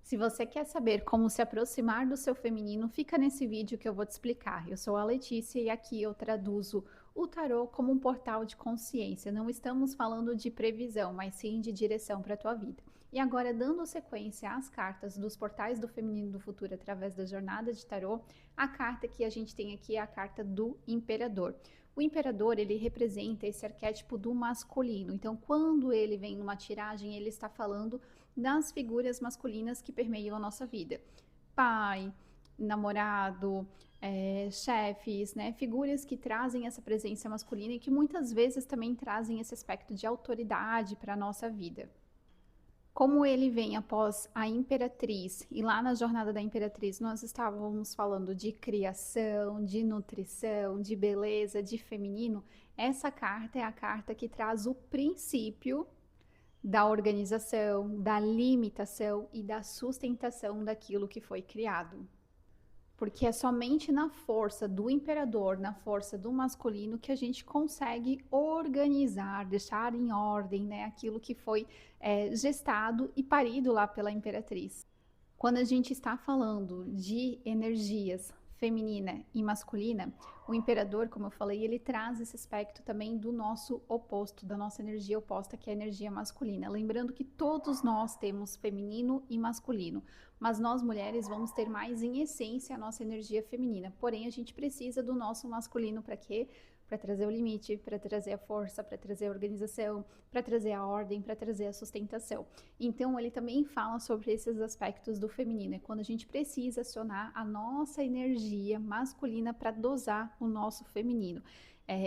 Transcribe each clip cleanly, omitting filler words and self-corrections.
Se você quer saber como se aproximar do seu feminino, fica nesse vídeo que eu vou te explicar. Eu sou a Letícia e aqui eu traduzo o tarô como um portal de consciência. Não estamos falando de previsão, mas sim de direção para a tua vida. E agora, dando sequência às cartas dos portais do feminino do futuro através da jornada de tarô, a carta que a gente tem aqui é a carta do imperador. O imperador, ele representa esse arquétipo do masculino. Então, quando ele vem numa tiragem, ele está falando das figuras masculinas que permeiam a nossa vida. Pai, namorado, chefes, né? Figuras que trazem essa presença masculina e que muitas vezes também trazem esse aspecto de autoridade para a nossa vida. Como ele vem após a Imperatriz, e lá na jornada da Imperatriz nós estávamos falando de criação, de nutrição, de beleza, de feminino, essa carta é a carta que traz o princípio da organização, da limitação e da sustentação daquilo que foi criado. Porque é somente na força do imperador, na força do masculino, que a gente consegue organizar, deixar em ordem, né, aquilo que foi gestado e parido lá pela imperatriz. Quando a gente está falando de energias feminina e masculina, o imperador, como eu falei, ele traz esse aspecto também do nosso oposto, da nossa energia oposta, que é a energia masculina. Lembrando que todos nós temos feminino e masculino, mas nós mulheres vamos ter mais em essência a nossa energia feminina. Porém, a gente precisa do nosso masculino para quê? Para trazer o limite, para trazer a força, para trazer a organização, para trazer a ordem, para trazer a sustentação. Então, ele também fala sobre esses aspectos do feminino, é quando a gente precisa acionar a nossa energia masculina para dosar o nosso feminino.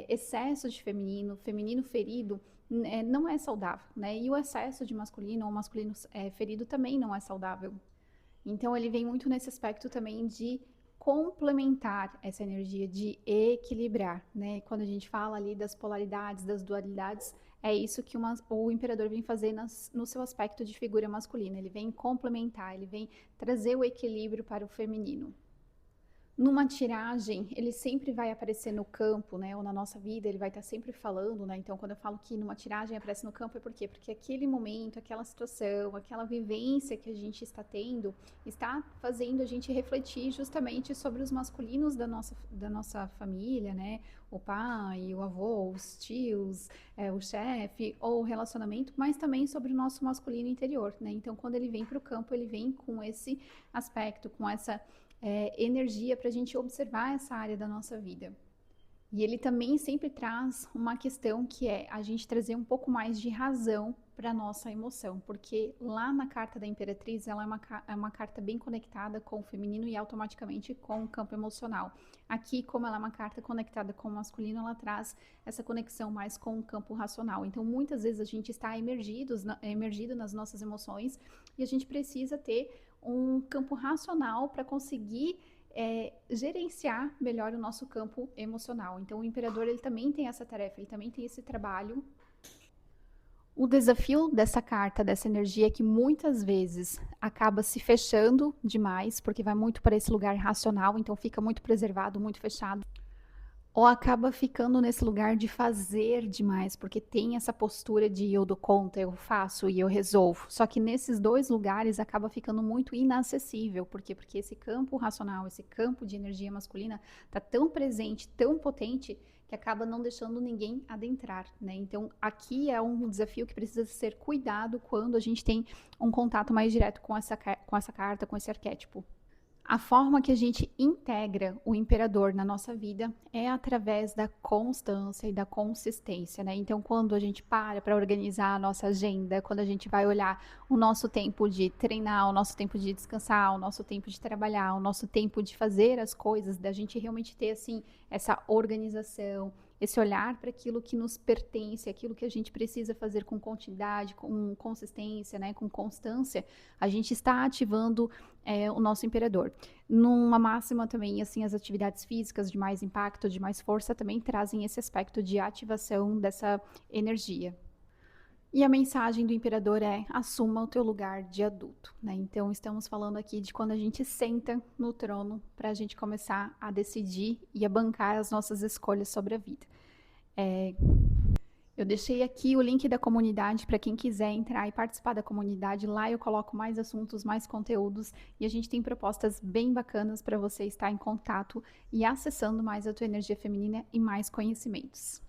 Excesso de feminino, feminino ferido, não é saudável, né? E o excesso de masculino ou masculino ferido também não é saudável. Então, ele vem muito nesse aspecto também de complementar essa energia, de equilibrar, né? Quando a gente fala ali das polaridades, das dualidades, é isso que o imperador vem fazer no seu aspecto de figura masculina. Ele vem complementar, ele vem trazer o equilíbrio para o feminino. Numa tiragem, ele sempre vai aparecer no campo, né? Ou na nossa vida, ele vai estar sempre falando, né? Então, quando eu falo que numa tiragem aparece no campo, é por quê? Porque aquele momento, aquela situação, aquela vivência que a gente está tendo, está fazendo a gente refletir justamente sobre os masculinos da nossa família, né? O pai, o avô, os tios, o chefe, ou o relacionamento, mas também sobre o nosso masculino interior, né? Então, quando ele vem para o campo, ele vem com esse aspecto, com essa energia para a gente observar essa área da nossa vida. E ele também sempre traz uma questão que é a gente trazer um pouco mais de razão para a nossa emoção, porque lá na carta da Imperatriz ela é uma carta bem conectada com o feminino e automaticamente com o campo emocional. Aqui, como ela é uma carta conectada com o masculino, ela traz essa conexão mais com o campo racional. Então, muitas vezes a gente está emergido nas nossas emoções e a gente precisa ter um campo racional para conseguir gerenciar melhor o nosso campo emocional. Então, o imperador ele também tem essa tarefa, ele também tem esse trabalho. O desafio dessa carta, dessa energia, é que muitas vezes acaba se fechando demais, porque vai muito para esse lugar racional, então fica muito preservado, muito fechado. Ou acaba ficando nesse lugar de fazer demais, porque tem essa postura de eu dou conta, eu faço e eu resolvo. Só que nesses dois lugares acaba ficando muito inacessível. Por quê? Porque esse campo racional, esse campo de energia masculina está tão presente, tão potente, que acaba não deixando ninguém adentrar, né? Então, aqui é um desafio que precisa ser cuidado quando a gente tem um contato mais direto com essa carta, com esse arquétipo. A forma que a gente integra o imperador na nossa vida é através da constância e da consistência, né? Então, quando a gente para organizar a nossa agenda, quando a gente vai olhar o nosso tempo de treinar, o nosso tempo de descansar, o nosso tempo de trabalhar, o nosso tempo de fazer as coisas, da gente realmente ter assim essa organização, esse olhar para aquilo que nos pertence, aquilo que a gente precisa fazer com continuidade, com consistência, né, com constância, a gente está ativando o nosso imperador. Numa máxima também, assim, as atividades físicas de mais impacto, de mais força, também trazem esse aspecto de ativação dessa energia. E a mensagem do imperador é: assuma o teu lugar de adulto, né? Então, estamos falando aqui de quando a gente senta no trono para a gente começar a decidir e a bancar as nossas escolhas sobre a vida. Eu deixei aqui o link da comunidade para quem quiser entrar e participar da comunidade. Lá eu coloco mais assuntos, mais conteúdos e a gente tem propostas bem bacanas para você estar em contato e acessando mais a tua energia feminina e mais conhecimentos.